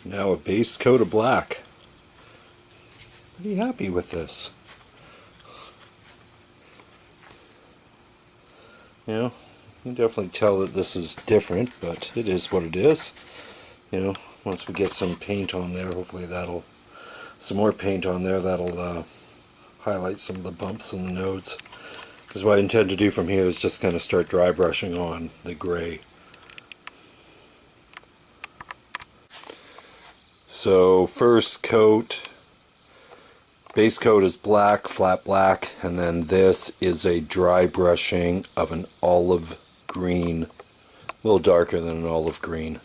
Now a base coat of black. Pretty happy with this. You know, you can definitely tell that this is different, but it is what it is. You know, once we get some paint on there, hopefully some more paint on there, that'll highlight some of the bumps in the nodes. Because what I intend to do from here is just kind of start dry brushing on the gray. So first coat, base coat is black, flat black, and then this is a dry brushing of an olive green, a little darker than an olive green.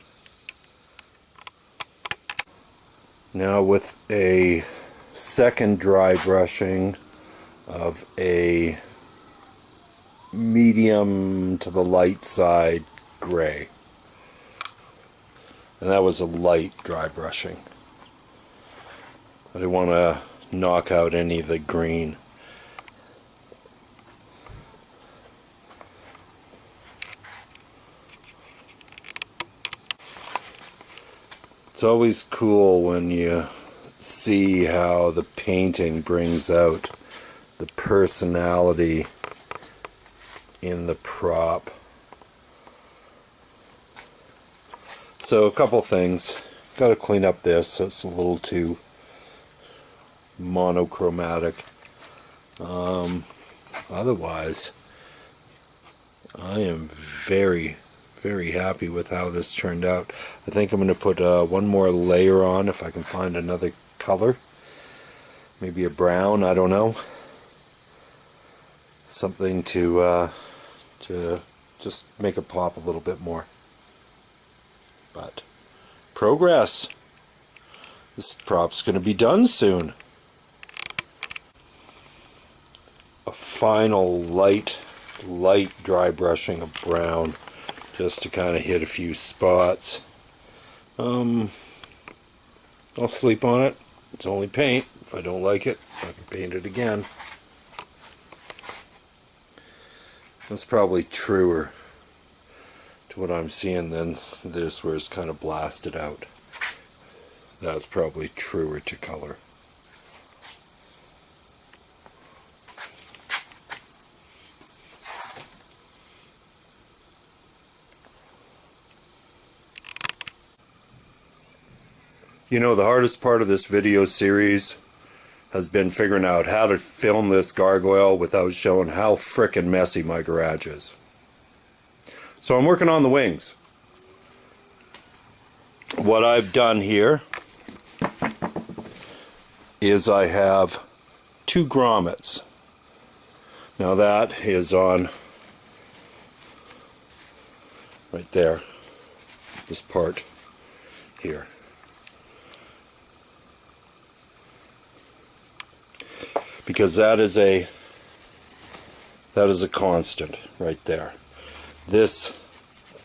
Now with a second dry brushing of a medium to the light side gray. And that was a light dry brushing. I didn't want to knock out any of the green. It's always cool when you see how the painting brings out the personality in the prop. So a couple things. Got to clean up this. It's a little too monochromatic. Otherwise, I am very happy with how this turned out. I think I'm going to put one more layer on if I can find another color. Maybe a brown, I don't know. Something to just make it pop a little bit more. But progress. This prop's going to be done soon. A final light dry brushing of brown, just to kind of hit a few spots. I'll sleep on it. It's only paint. If I don't like it, I can paint it again. That's probably truer to what I'm seeing than this, where it's kind of blasted out. That's probably truer to color. You know, the hardest part of this video series has been figuring out how to film this gargoyle without showing how frickin' messy my garage is. So I'm working on the wings. What I've done here is I have 2 grommets. Now that is on right there, this part here. Because that is a constant right there. This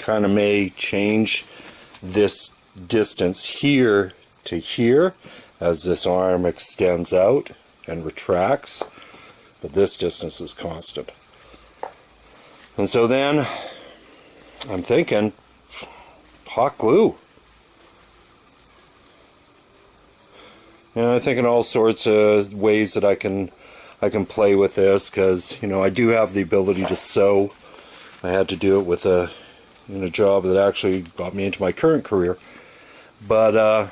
kind of may change this distance here to here as this arm extends out and retracts, but this distance is constant. And so then I'm thinking hot glue. And I'm thinking all sorts of ways that I can play with this, because you know I do have the ability to sew. I had to do it with a job that actually got me into my current career, but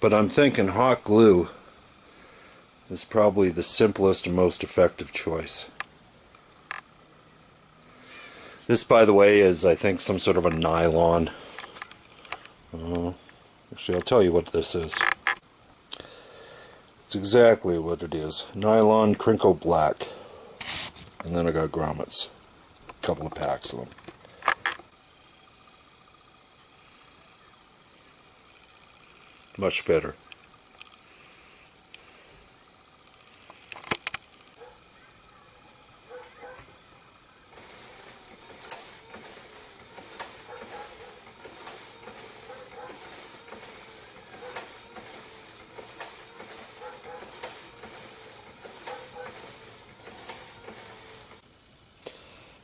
I'm thinking hot glue is probably the simplest and most effective choice. This, by the way, is I think some sort of a nylon. Actually, I'll tell you what this is. It's exactly what it is. Nylon crinkle black. And then I got grommets. A couple of packs of them. Much better.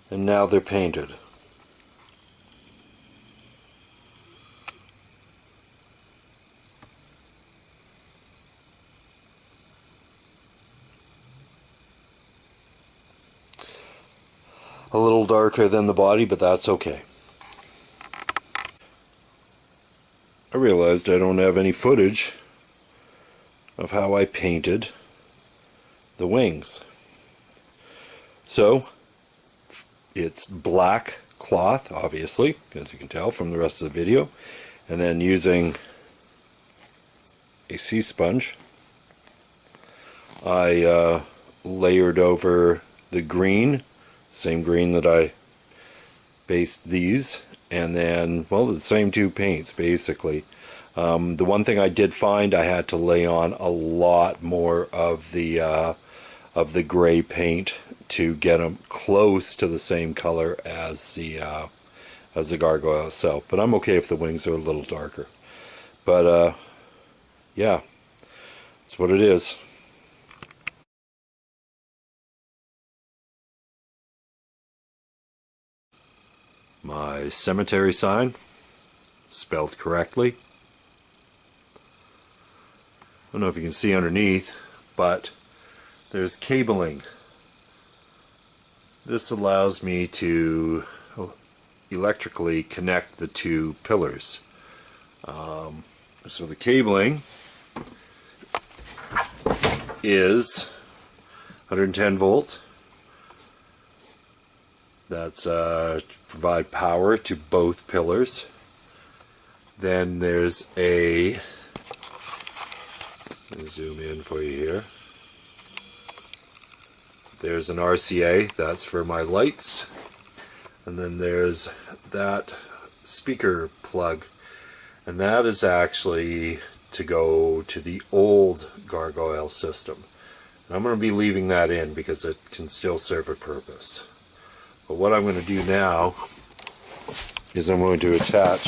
And now they're painted. a little darker than the body, but that's okay. I realized I don't have any footage of how I painted the wings. So it's black cloth, obviously, as you can tell from the rest of the video, and then using a sea sponge, I layered over the green, same green that I based these, and then, well, the same two paints basically. The one thing I did find, I had to lay on a lot more of the gray paint to get them close to the same color as the gargoyle itself. But I'm okay if the wings are a little darker. But yeah, that's what it is. My cemetery sign, spelled correctly. I don't know if you can see underneath, but there's cabling. This allows me to electrically connect the two pillars. So the cabling is 110 volt. That's to provide power to both pillars. Then there's a, let me zoom in for you here. There's an RCA, that's for my lights. And then there's that speaker plug. And that is actually to go to the old gargoyle system. And I'm going to be leaving that in because it can still serve a purpose. But what I'm going to do now is I'm going to attach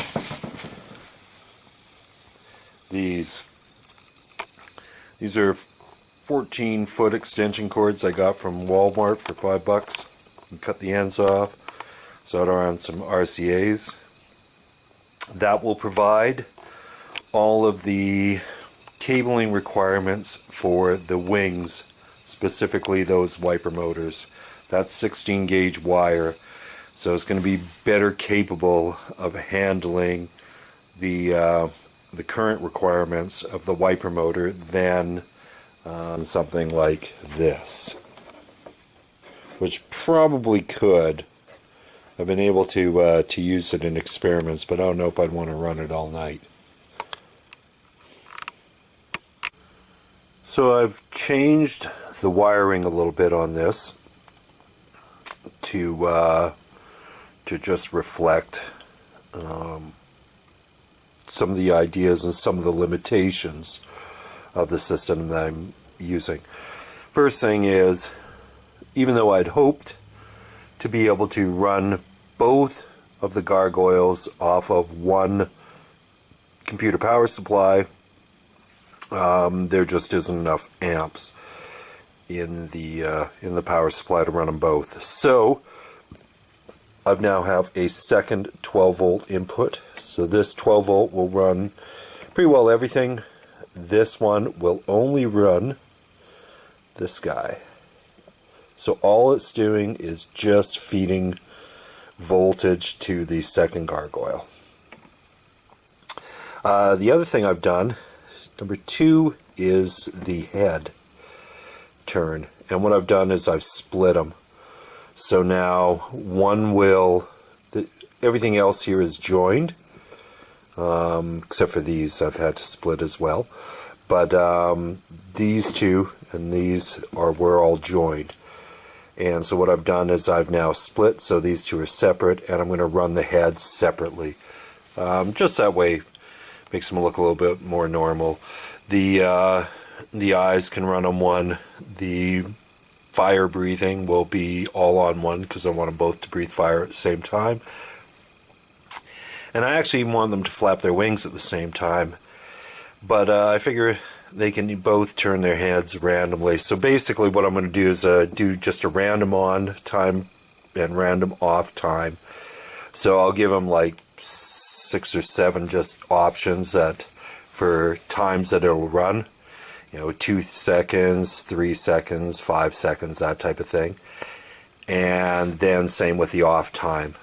these. These are 14-foot extension cords I got from Walmart for $5. And cut the ends off, solder on some RCAs. That will provide all of the cabling requirements for the wings, specifically those wiper motors. That's 16 gauge wire, so it's going to be better capable of handling the current requirements of the wiper motor than something like this, which probably could. I've been able to use it in experiments, but I don't know if I'd want to run it all night. So I've changed the wiring a little bit on this to just reflect some of the ideas and some of the limitations of the system that I'm using. First thing is, even though I'd hoped to be able to run both of the gargoyles off of one computer power supply, there just isn't enough amps in the power supply to run them both. So I've now have a second 12 volt input. So this 12 volt will run pretty well everything. This one will only run this guy. So all it's doing is just feeding voltage to the second gargoyle. The other thing I've done, number 2, is the head turn. And what I've done is I've split them. So now one will, everything else here is joined, except for these I've had to split as well. But these two and these were all joined. And so what I've done is I've now split, so these two are separate, and I'm going to run the heads separately. Just that way, makes them look a little bit more normal. The eyes can run on one. The fire breathing will be all on one because I want them both to breathe fire at the same time. And I actually want them to flap their wings at the same time. But I figure they can both turn their heads randomly. So basically what I'm going to do is do just a random on time and random off time. So I'll give them like 6 or 7 just options that for times that it'll run. 2 seconds, 3 seconds, 5 seconds, that type of thing. And then same with the off time,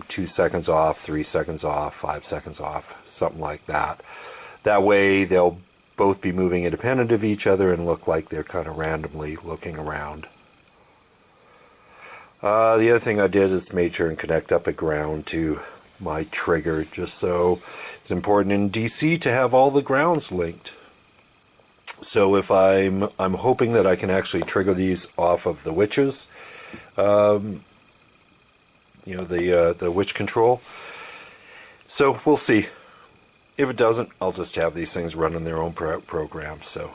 2 seconds off, 3 seconds off, 5 seconds off, something like that. That way they'll both be moving independent of each other and look like they're kind of randomly looking around. The other thing I did is made sure and connect up a ground to my trigger, just so it's important in DC to have all the grounds linked. So if I'm hoping that I can actually trigger these off of the witches, the witch control. So we'll see. If it doesn't, I'll just have these things run in their own program. So